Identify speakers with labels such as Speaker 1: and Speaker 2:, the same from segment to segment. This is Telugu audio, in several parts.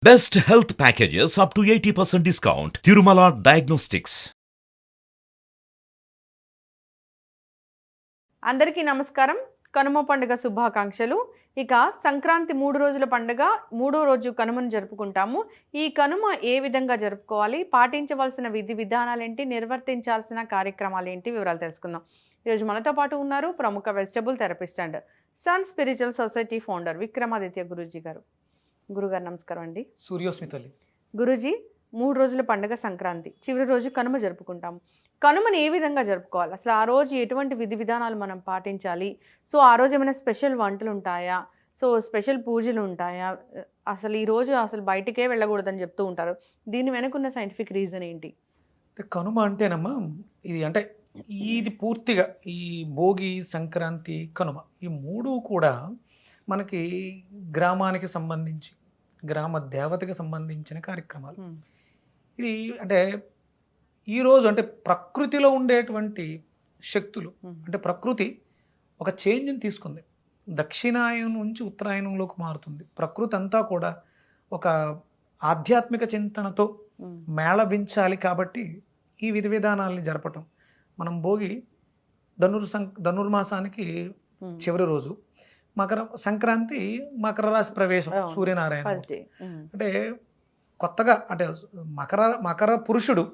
Speaker 1: Best health packages up to 80% discount. Tirumala Diagnostics.
Speaker 2: అందరికీ నమస్కారం. కనుమ పండుగ శుభాకాంక్షలు. ఇక సంక్రాంతి 3 రోజుల పండుగ, మూడో రోజు కనుమను జరుపుకుంటాము. ఈ కనుమ ఏ విధంగా జరుపుకోవాలి, పాటించవలసిన విధి విధానాలేంటి, నిర్వర్తించాల్సిన కార్యక్రమాలేంటి వివరాలు తెలుసుకుందాం. ఈరోజు మనతో పాటు ఉన్నారు ప్రముఖ vegetable therapist and sun spiritual society founder Vikramaditya Guruji garu. గురుగారు నమస్కారం అండి.
Speaker 3: సూర్యోస్మితలి
Speaker 2: గురూజీ, 3 రోజుల పండుగ సంక్రాంతి, చివరి రోజు కనుమ జరుపుకుంటాము. కనుమని ఏ విధంగా జరుపుకోవాలి, అసలు ఆ రోజు ఎటువంటి విధి విధానాలు మనం పాటించాలి, సో ఆ రోజు ఏమైనా స్పెషల్ వంటలు ఉంటాయా, సో స్పెషల్ పూజలు ఉంటాయా, అసలు ఈ రోజు అసలు బయటికే వెళ్ళకూడదని చెప్తూ ఉంటారు, దీని వెనుకున్న సైంటిఫిక్ రీజన్ ఏంటి?
Speaker 3: కనుమ అంటేనమ్మా ఇది పూర్తిగా ఈ భోగి, సంక్రాంతి, కనుమ ఈ మూడు కూడా మనకి గ్రామానికి సంబంధించి, గ్రామ దేవతకి సంబంధించిన కార్యక్రమాలు. ఇది అంటే ఈరోజు అంటే ప్రకృతిలో ఉండేటువంటి శక్తులు, అంటే ప్రకృతి ఒక చేంజ్ని తీసుకుంది, దక్షిణాయనం నుంచి ఉత్తరాయణంలోకి మారుతుంది. ప్రకృతి అంతా కూడా ఒక ఆధ్యాత్మిక చింతనతో మేళవించాలి. కాబట్టి ఈ విధి విధానాలని జరపటం. మనం భోగి ధనుర్మాసానికి చివరి రోజు, సంక్రాంతి మకర రాశి ప్రవేశం, సూర్యనారాయణ. అంటే కొత్తగా అంటే మకర పురుషుడు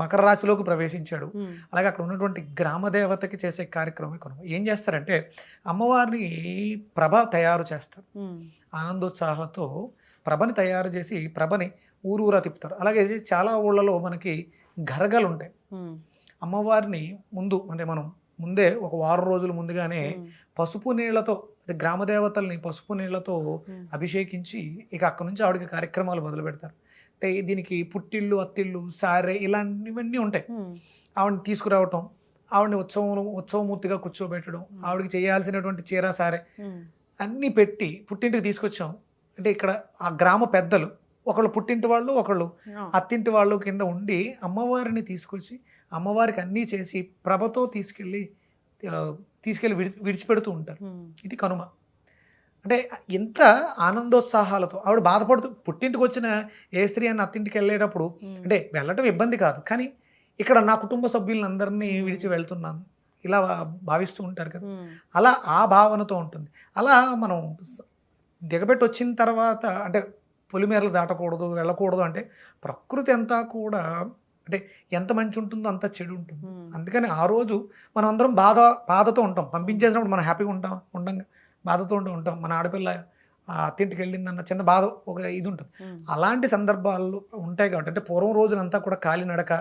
Speaker 3: మకర రాశిలోకి ప్రవేశించాడు. అలాగే అక్కడ ఉన్నటువంటి గ్రామ దేవతకి చేసే కార్యక్రమం కనుమ. ఏం చేస్తారంటే అమ్మవారిని ప్రభ తయారు చేస్తారు. ఆనందోత్సాహాలతో ప్రభని తయారు చేసి ప్రభని ఊరూరా తిప్పుతారు. అలాగే చాలా ఊళ్ళలో మనకి గరగలు ఉంటాయి. అమ్మవారిని ముందు అంటే మనం ముందే ఒక వారం రోజుల ముందుగానే పసుపు నీళ్లతో, గ్రామ దేవతల్ని పసుపు నీళ్లతో అభిషేకించి ఇక అక్కడ నుంచి ఆవిడకి కార్యక్రమాలు మొదలు పెడతారు. అంటే దీనికి పుట్టిళ్ళు, అత్తిళ్ళు, సారె ఇలాంటివన్నీ ఉంటాయి. ఆవిడని తీసుకురావటం, ఆవిడని ఉత్సవమూర్తిగా కూర్చోబెట్టడం, ఆవిడకి చేయాల్సినటువంటి చీర, సారె అన్నీ పెట్టి పుట్టింటికి తీసుకొచ్చాం. అంటే ఇక్కడ ఆ గ్రామ పెద్దలు, ఒకళ్ళు పుట్టింటి వాళ్ళు, ఒకళ్ళు అత్తింటి వాళ్ళు కింద ఉండి అమ్మవారిని తీసుకొచ్చి అమ్మవారికి అన్నీ చేసి ప్రభతో తీసుకెళ్ళి విడిచిపెడుతూ ఉంటారు. ఇది కనుమ. అంటే ఎంత ఆనందోత్సాహాలతో ఆవిడ బాధపడుతూ, పుట్టింటికి వచ్చిన ఏ స్త్రీ అని అత్తింటికి వెళ్ళేటప్పుడు అంటే వెళ్ళటం ఇబ్బంది కాదు, కానీ ఇక్కడ నా కుటుంబ సభ్యులందరినీ విడిచి వెళ్తున్నాను ఇలా భావిస్తూ ఉంటారు కదా. అలా ఆ భావనతో ఉంటుంది. అలా మనం దిగబెట్టి వచ్చిన తర్వాత అంటే పొలిమేరలు దాటకూడదు, వెళ్ళకూడదు. అంటే ప్రకృతి అంతా కూడా అంటే ఎంత మంచి ఉంటుందో అంత చెడు ఉంటుంది. అందుకని ఆ రోజు మనం అందరం బాధతో ఉంటాం. పంపించేసినప్పుడు మనం హ్యాపీగా ఉండం బాధతో ఉంటాం. మన ఆడపిల్ల అత్తింటికి వెళ్ళిందన్న చిన్న బాధ, ఒక ఇది ఉంటుంది. అలాంటి సందర్భాలు ఉంటాయి. కాబట్టి అంటే పూర్వం రోజులంతా కూడా కాలినడక,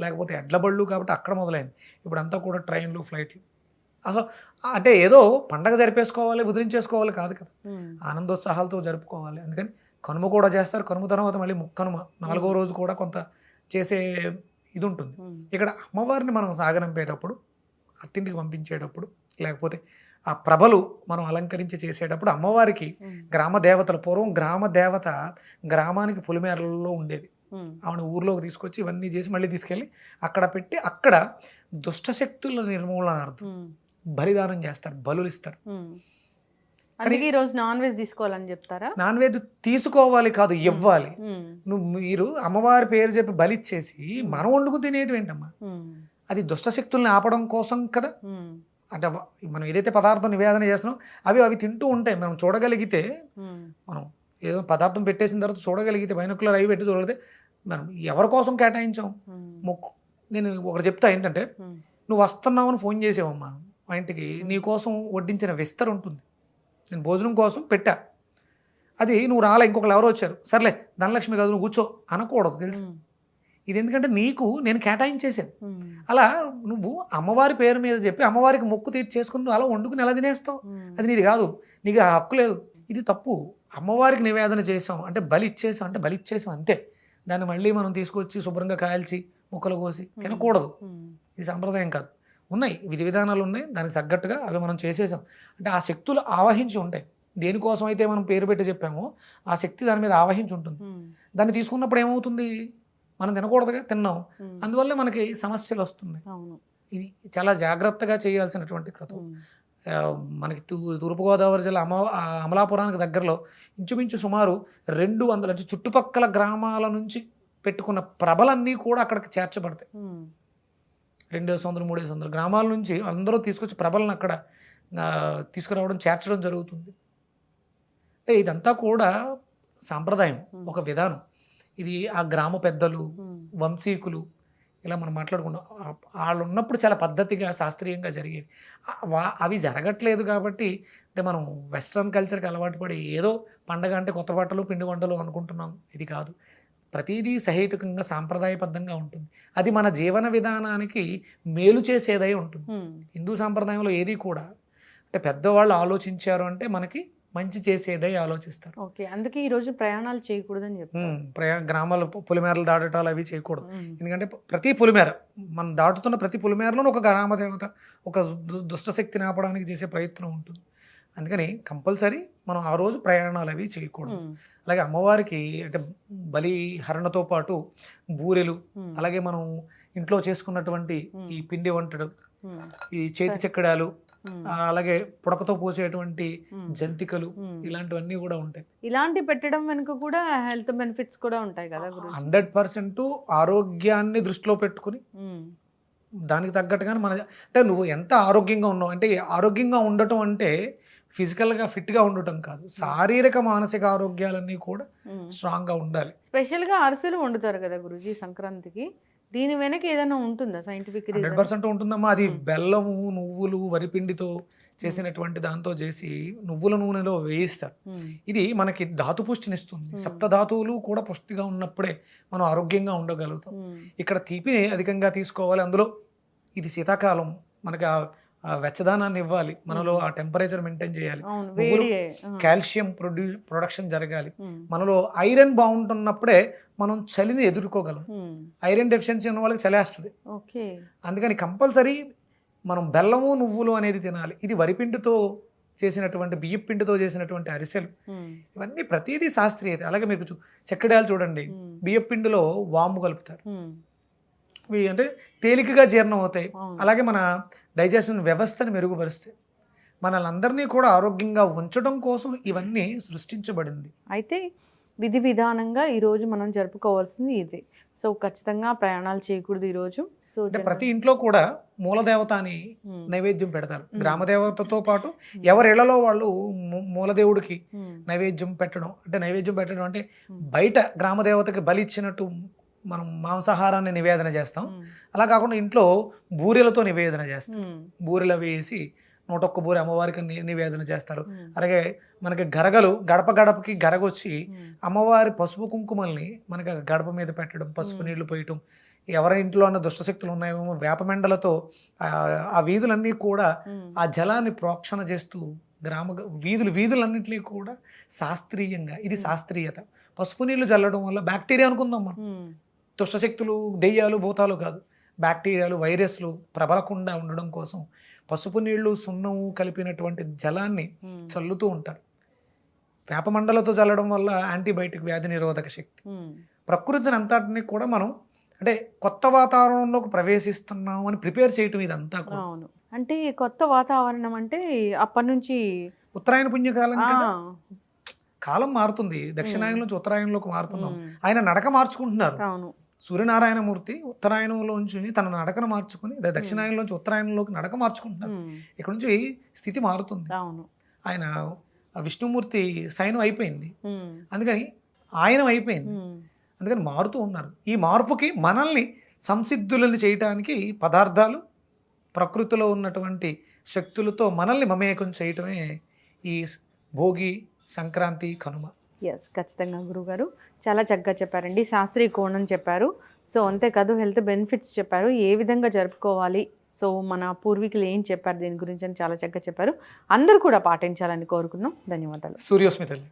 Speaker 3: లేకపోతే ఎడ్ల బళ్ళు, కాబట్టి అక్కడ మొదలైంది. ఇప్పుడు అంతా కూడా ట్రైన్లు, ఫ్లైట్లు. అసలు అంటే ఏదో పండగ జరిపేసుకోవాలి, వదిలించేసుకోవాలి కాదు కదా, ఆనందోత్సాహాలతో జరుపుకోవాలి. అందుకని కనుమ కూడా చేస్తారు. కనుమ తర్వాత మళ్ళీ ముక్కనుమ, 4వ రోజు కూడా కొంత చేసే ఇది ఉంటుంది. ఇక్కడ అమ్మవారిని మనం సాగనంపేటప్పుడు, అత్తింటికి పంపించేటప్పుడు, లేకపోతే ఆ ప్రభలు మనం అలంకరించి చేసేటప్పుడు అమ్మవారికి గ్రామ దేవతలు, పూర్వం గ్రామ దేవత గ్రామానికి పొలిమేరలలో ఉండేది. ఆవిడ ఊర్లోకి తీసుకొచ్చి ఇవన్నీ చేసి మళ్ళీ తీసుకెళ్ళి అక్కడ పెట్టి, అక్కడ దుష్టశక్తుల నిర్మూలనార్థం బలిదానం చేస్తారు, బలులు ఇస్తారు.
Speaker 2: ఈ రోజు నాన్ వెజ్ తీసుకోవాలని చెప్తారా?
Speaker 3: నాన్ వెజ్ తీసుకోవాలి కాదు, ఇవ్వాలి. మీరు అమ్మవారి పేరు చెప్పి బలిచ్చేసి మనం వండుకుని తినేటివి ఏంటమ్మా? అది దుష్టశక్తుల్ని ఆపడం కోసం కదా. అంటే మనం ఏదైతే పదార్థం నివేదన చేస్తున్నాం అవి తింటూ ఉంటాయి. మనం చూడగలిగితే, మనం ఏదో పదార్థం పెట్టేసిన తర్వాత చూడగలిగితే, బైనోక్యులర్ అవి పెట్టి చూడగలిగితే మనం ఎవరి కోసం కేటాయించాం మొక్కు. నేను ఒకటి చెప్తా ఏంటంటే, నువ్వు వస్తున్నావని ఫోన్ చేసావమ్మా మా ఇంటికి, నీ కోసం వడ్డించిన విస్తర ఉంటుంది, నేను భోజనం కోసం పెట్టా, అది నువ్వు రాలే, ఇంకొకరు ఎవరో వచ్చారు, సర్లే ధనలక్ష్మి కాదు నువ్వు కూర్చో అనకూడదు, తెలుసు. ఇది ఎందుకంటే నీకు నేను కేటాయించేసాను. అలా నువ్వు అమ్మవారి పేరు మీద చెప్పి అమ్మవారికి మొక్కు తీర్చేసుకుని నువ్వు అలా వండుకుని ఎలా తినేస్తావు? అది నీది కాదు, నీకు ఆ హక్కు లేదు. ఇది తప్పు. అమ్మవారికి నివేదన చేసాం అంటే బలి ఇచ్చేసాం, అంటే బలి ఇచ్చేసాం అంతే. దాన్ని మళ్ళీ మనం తీసుకొచ్చి శుభ్రంగా కాల్చి ముక్కలు కోసి తినకూడదు. ఇది సాంప్రదాయం కాదు. ఉన్నాయి విధి విధానాలు ఉన్నాయి, దానికి తగ్గట్టుగా అవి మనం చేసేసాం. అంటే ఆ శక్తులు ఆవహించి ఉంటాయి. దేనికోసం అయితే మనం పేరు పెట్టి చెప్పామో ఆ శక్తి దాని మీద ఆవహించి ఉంటుంది. దాన్ని తీసుకున్నప్పుడు ఏమవుతుంది, మనం తినకూడదుగా, తిన్నాం, అందువల్ల మనకి సమస్యలు వస్తున్నాయి. ఇది చాలా జాగ్రత్తగా చేయాల్సినటువంటి క్రతువు. మనకి తూర్పుగోదావరి జిల్లా అమలాపురానికి దగ్గరలో ఇంచుమించు సుమారు 200 అంటే చుట్టుపక్కల గ్రామాల నుంచి పెట్టుకున్న ప్రభలన్నీ కూడా అక్కడికి చేర్చబడతాయి. 200, 300 గ్రామాల నుంచి అందరూ తీసుకొచ్చి ప్రభలను అక్కడ తీసుకురావడం, చేర్చడం జరుగుతుంది. అంటే ఇదంతా కూడా సాంప్రదాయం, ఒక విధానం. ఇది ఆ గ్రామ పెద్దలు, వంశీకులు ఇలా మనం మాట్లాడుకున్నాం. వాళ్ళు ఉన్నప్పుడు చాలా పద్ధతిగా, శాస్త్రీయంగా జరిగేవి. అవి జరగట్లేదు కాబట్టి అంటే మనం వెస్ట్రన్ కల్చర్కి అలవాటు పడి ఏదో పండగ అంటే కొత్త బట్టలు, పిండి వంటలు అనుకుంటున్నాం. ఇది కాదు. ప్రతిదీ సహేతుకంగా, సాంప్రదాయబద్ధంగా ఉంటుంది. అది మన జీవన విధానానికి మేలు చేసేదై ఉంటుంది. హిందూ సాంప్రదాయంలో ఏది కూడా అంటే పెద్దవాళ్ళు ఆలోచించారు అంటే మనకి మంచి చేసేదై ఆలోచిస్తారు.
Speaker 2: ఓకే, అందుకే ఈరోజు ప్రయాణాలు చేయకూడదని చెప్పి
Speaker 3: గ్రామాలు పొలిమేరలు దాటటాలు అవి చేయకూడదు. ఎందుకంటే ప్రతి పొలిమేర మనం దాటుతున్న ప్రతి పొలిమేరలోనూ ఒక గ్రామదేవత, ఒక దుష్టశక్తిని ఆపడానికి చేసే ప్రయత్నం ఉంటుంది. అందుకని కంపల్సరీ మనం ఆ రోజు ప్రయాణాలు అవి చేయకూడదు. అలాగే అమ్మవారికి అంటే బలి హరణతో పాటు బూరెలు, అలాగే మనం ఇంట్లో చేసుకున్నటువంటి ఈ పిండి వంటలు, ఈ చేతి చెక్కడాలు, అలాగే పుడకతో పోసేటువంటి జంతికలు, ఇలాంటివన్నీ కూడా ఉంటాయి.
Speaker 2: ఇలాంటి పెట్టడం వెనుక కూడా హెల్త్ బెనిఫిట్స్ కూడా ఉంటాయి కదా.
Speaker 3: 100% ఆరోగ్యాన్ని దృష్టిలో పెట్టుకుని దానికి తగ్గట్టుగానే మన అంటే నువ్వు ఎంత ఆరోగ్యంగా ఉన్నావు అంటే, ఆరోగ్యంగా ఉండటం అంటే ఫిజికల్గా ఫిట్గా ఉండటం కాదు, శారీరక మానసిక ఆరోగ్యాలన్నీ కూడా స్ట్రాంగ్గా ఉండాలి.
Speaker 2: స్పెషల్గా అరిసెలు వండుతారు కదా గురూజీ సంక్రాంతికి, దీని వెనక ఏదైనా ఉంటుందా సైంటిఫిక్?
Speaker 3: 100% ఉంటుందమ్మా. అది బెల్లము, నువ్వులు, వరిపిండితో చేసినటువంటి దాంతో చేసి నువ్వుల నూనెలో వేయిస్తారు. ఇది మనకి ధాతు పుష్టినిస్తుంది. సప్తధాతువులు కూడా పుష్టిగా ఉన్నప్పుడే మనం ఆరోగ్యంగా ఉండగలుగుతాం. ఇక్కడ తీపిని అధికంగా తీసుకోవాలి. అందులో ఇది శీతాకాలం, మనకి ఆ వెచ్చదానాన్ని ఇవ్వాలి, మనలో ఆ టెంపరేచర్ మెయింటైన్ చేయాలి, కాల్షియం ప్రొడక్షన్ జరగాలి, మనలో ఐరన్ బాగుంటున్నప్పుడే మనం చలిని ఎదుర్కోగలం. ఐరన్ డెఫిషియన్సీ ఉన్న వాళ్ళకి చలేస్తుంది. అందుకని కంపల్సరీ మనం బెల్లము, నువ్వులు అనేది తినాలి. ఇది వరిపిండితో చేసినటువంటి, బియ్యం పిండితో చేసినటువంటి అరిసెలు, ఇవన్నీ ప్రతిదీ శాస్త్రీయత. అలాగే మీకు చెక్కడాలు చూడండి, బియ్యం పిండిలో వాము కలుపుతారు. ఇవి అంటే తేలికగా జీర్ణం అవుతాయి. అలాగే మన డైజెషన్ వ్యవస్థను మెరుగుపరుస్తాయి. మనల్ని కూడా ఆరోగ్యంగా ఉంచడం కోసం ఇవన్నీ సృష్టించబడింది.
Speaker 2: అయితే విధి విధానంగా ఈరోజు మనం జరుపుకోవాల్సింది ఇది. సో ఖచ్చితంగా ప్రయాణాలు చేయకూడదు ఈరోజు. సో
Speaker 3: అంటే ప్రతి ఇంట్లో కూడా మూలదేవత అని నైవేద్యం పెడతారు. గ్రామదేవతతో పాటు ఎవరిళ్లలో వాళ్ళు మూలదేవుడికి నైవేద్యం పెట్టడం. అంటే నైవేద్యం పెట్టడం అంటే బయట గ్రామదేవతకి బలి ఇచ్చినట్టు మనం మాంసాహారాన్ని నివేదన చేస్తాం. అలా కాకుండా ఇంట్లో బూరెలతో నివేదన చేస్తాం. బూరెలు వేసి 101 బూరె అమ్మవారికి నివేదన చేస్తారు. అలాగే మనకి గరగలు, గడప గడపకి గరగొచ్చి అమ్మవారి పసుపు కుంకుమల్ని మనకి గడప మీద పెట్టడం, పసుపు నీళ్లు పోయటం. ఎవరి ఇంట్లో అన్న దుష్టశక్తులు ఉన్నాయేమో వేపమెండలతో ఆ వీధులన్నీ కూడా ఆ జలాన్ని ప్రోక్షణ చేస్తూ వీధులన్నింటినీ కూడా శాస్త్రీయంగా, ఇది శాస్త్రీయత. పసుపు నీళ్లు చల్లడం వల్ల బ్యాక్టీరియా అనుకుందాం మనం, దుష్టశక్తులు, దెయ్యాలు, భూతాలు కాదు, బ్యాక్టీరియాలు, వైరస్లు ప్రబలకుండా ఉండడం కోసం పసుపు నీళ్లు, సున్నము కలిపినటువంటి జలాన్ని చల్లుతూ ఉంటారు. వేపమండలతో చల్లడం వల్ల యాంటీబయాటిక్, వ్యాధి నిరోధక శక్తి. ప్రకృతిని అంతటిని కూడా మనం అంటే కొత్త వాతావరణంలోకి ప్రవేశిస్తున్నాం అని ప్రిపేర్ చేయటం ఇదంతా కూడా.
Speaker 2: అవును, అంటే కొత్త వాతావరణం అంటే అప్పటి నుంచి
Speaker 3: ఉత్తరాయణ పుణ్యకాలం కదా, కాలం మారుతుంది. దక్షిణాయనం నుంచి ఉత్తరాయణంలోకి మారుతున్నాం. ఆయన నడక మార్చుకుంటున్నారు. సూర్యనారాయణమూర్తి ఉత్తరాయణంలోంచి తన నడకను మార్చుకుని దక్షిణాయనంలోంచి ఉత్తరాయణంలోకి నడక మార్చుకుంటున్నారు. ఇక్కడ నుంచి స్థితి మారుతుంది. ఆయన విష్ణుమూర్తి శయనం అయిపోయింది, అందుకని ఆయన అయిపోయింది, అందుకని మారుతూ ఉన్నారు. ఈ మార్పుకి మనల్ని సంసిద్ధులను చేయటానికి పదార్థాలు, ప్రకృతిలో ఉన్నటువంటి శక్తులతో మనల్ని మమేకం చేయటమే ఈ భోగి, సంక్రాంతి, కనుమ.
Speaker 2: ఎస్, ఖచ్చితంగా గురుగారు చాలా చక్కగా చెప్పారండి. శాస్త్రీయ కోణం చెప్పారు. సో అంతేకాదు హెల్త్ బెనిఫిట్స్ చెప్పారు, ఏ విధంగా జరుపుకోవాలి, సో మన పూర్వీకులు ఏం చెప్పారు దీని గురించి అని చాలా చక్కగా చెప్పారు. అందరూ కూడా పాటించాలని కోరుకుందాం. ధన్యవాదాలు.
Speaker 3: సూర్యోస్మి తల్లి.